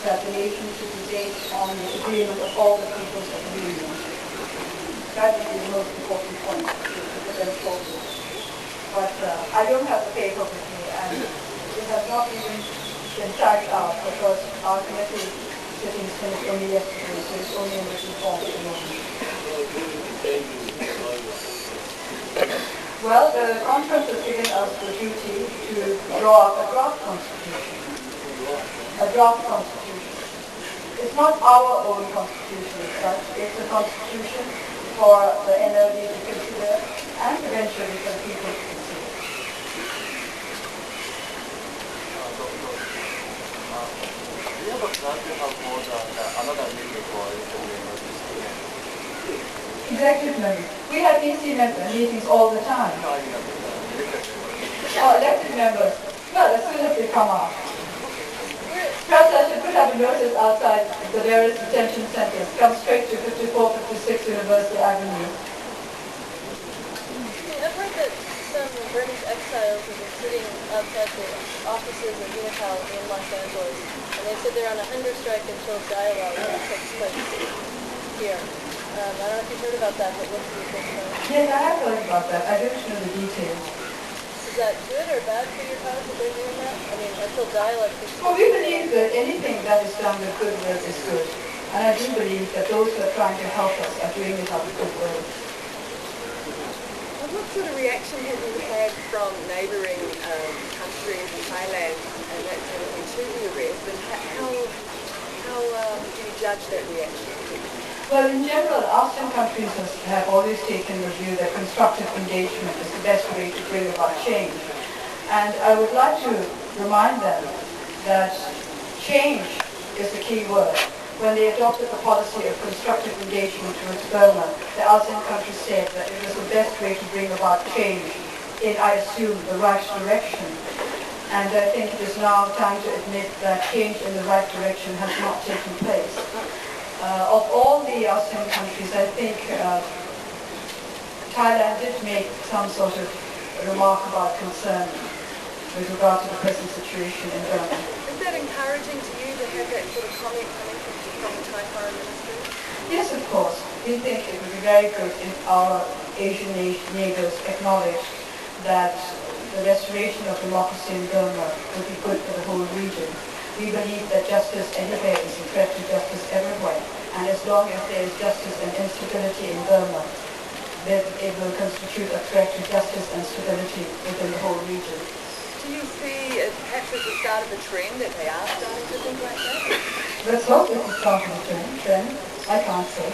that the nation should be based on the agreement of all the peoples of the Union. That would be the most important point to present forward. But I don't have the paper with me, and it has not even been typed out because our committee sitting finished only yesterday, so it's only in written form at the moment. Well, the conference has given us the duty to draw up a draft constitution. A draft constitution. It's not our own constitution as such. It's a constitution for the NLD to consider and eventually for people to consider. Do you have a plan to have more than another meeting for Executive members. We have EC meetings all the time. Oh, elected members. Well, as soon as they come out. Perhaps I should put up a notice outside the various detention centers. Come straight to 5456 University Avenue. I've heard that some Burmese exiles have been sitting outside the offices of Unical in Los Angeles, and they said they're on a hunger strike until dialogue takes place here. I don't know if you've heard about that, but what do you think about it? Yes, I have heard about that. I don't know the details. Is that good or bad for your cause that they're doing that? I mean, until dialogue takes place. Well, we believe that anything that is done with goodwill is good. And I do believe that those who are trying to help us are doing it out of goodwill. What sort of reaction have you had from neighbouring countries, Thailand and that kind of thing, to the arrest? And how do you judge that reaction? Well, in general, ASEAN countries have always taken the view that constructive engagement is the best way to bring about change. And I would like to remind them that change is the key word. When they adopted the policy of constructive engagement towards Burma, the ASEAN countries said that it was the best way to bring about change in, I assume, the right direction. And I think it is now time to admit that change in the right direction has not taken place. Of all the ASEAN countries, I think Thailand did make some sort of remark about concern with regard to the present situation in Burma. Is that encouraging to you to have that sort of comment coming from the Thai Foreign Ministry? Yes, of course. We think it would be very good if our Asian neighbors acknowledge that the restoration of democracy in Burma would be good for the whole region. We believe that justice anywhere is a threat to justice everywhere. And as long as there is justice and instability in Burma, then it will constitute a threat to justice and stability within the whole region. Do you see it perhaps as the start of a trend that they are starting to think like that? Let's hope it's the start of a trend, then. I can't say.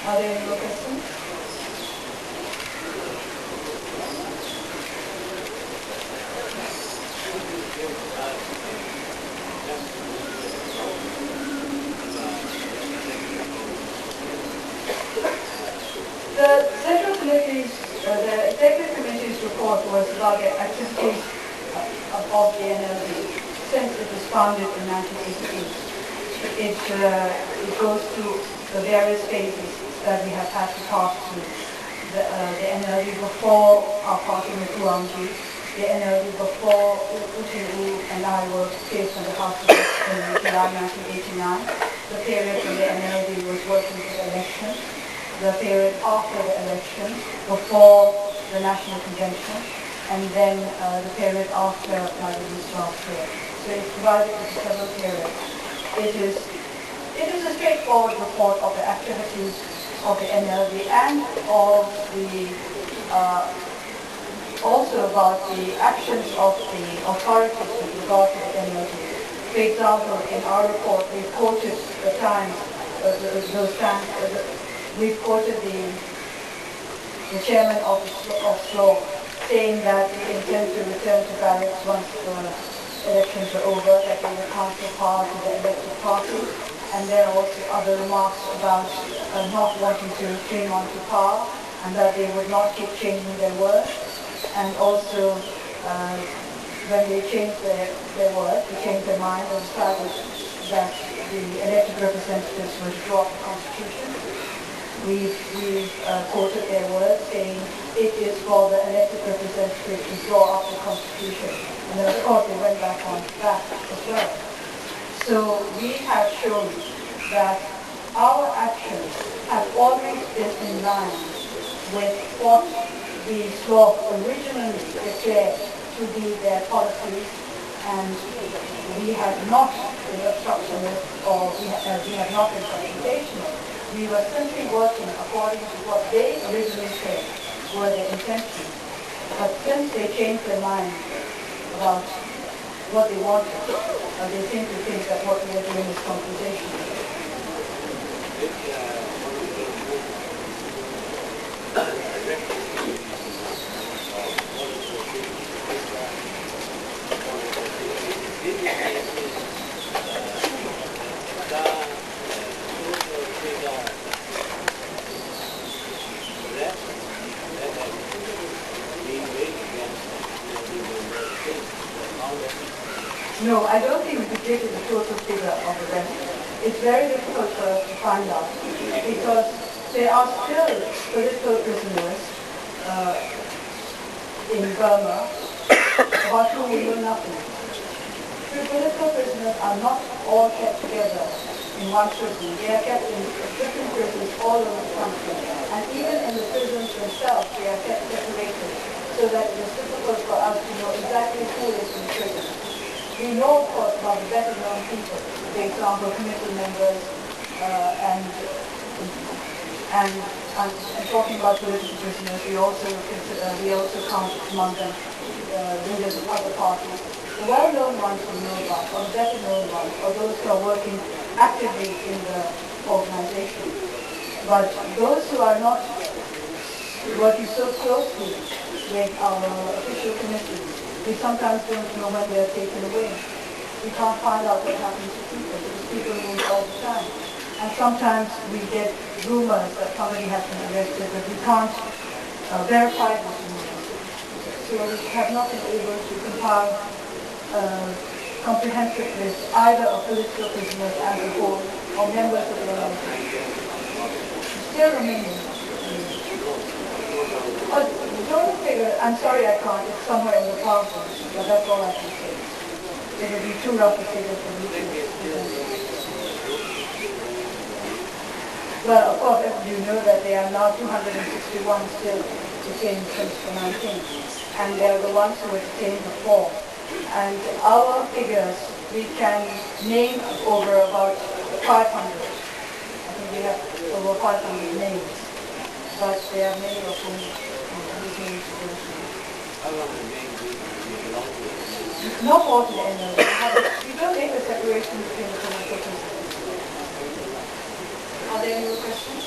Are there any more questions? The Central Committee's, the Executive Committee's report was about the activities of the NLD since it was founded in 1982. It goes through the various phases that we have had to pass through. The NLD before our party with Uangji, the NLD before Utiru and I were placed on the House of Representatives in July 1989, the period when the NLD was working for the election, the period after the election, before the National Convention, and then the period after Nadine's last year. So it's divided into several periods. It is a straightforward report of the activities of the NLD and of the also about the actions of the authorities with regard to the NLD. For example, in our report, we've quoted the times, we've quoted the chairman of SLO saying that we intend to return to barracks once the elections are over, that they will transfer power to the elected party, and then also other remarks about not wanting to cling on to power, and that they would not keep changing their words, and also when they changed their words, they changed their mind and decided that the elected representatives would draw up the Constitution. We've quoted their words saying it is for the elected representatives to draw up the constitution. And then of course they went back on that as well. So we have shown that our actions have always been in line with what the SWOG originally declared to be their policies, and we have not been obstructionist or we have not been confrontational. We were simply working according to what they originally said were their intentions. But since they changed their mind about what they wanted, they seem to think that what we are doing is confrontation. No, I don't think we could get the total figure of the rest. It's very difficult for us to find out because there are still political prisoners in Burma about whom we know nothing. The political prisoners are not all kept together in one prison. They are kept in different prisons all over the country. And even in the prisons themselves, they are kept separated so that it is difficult for us to know exactly who is in prison. We know, of course, about the better known people, for example, committee members, and talking about political prisoners, we also count among them leaders of other parties. The well-known ones we know about, or the better known ones, or those who are working actively in the organization. But those who are not working so closely with our official committees, we sometimes don't know when they are taken away. We can't find out what happens to people because people move all the time. And sometimes we get rumors that somebody has been arrested, but we can't verify those rumors. So we have not been able to compile a comprehensive list either of political prisoners as a whole or members of the organization. Still remaining. The total figure, I'm sorry I can't, it's somewhere in the thousands, but that's all I can say. It will be too rough a figure for me to present. But of course, you know that there are now 261 still detained since the 19th, and they are the ones who were detained before. And our figures, we can name over about 500. I think we have over 500 names, but there are many of whom not all to the end. We don't make a separation between the political prisoners. Are there any questions?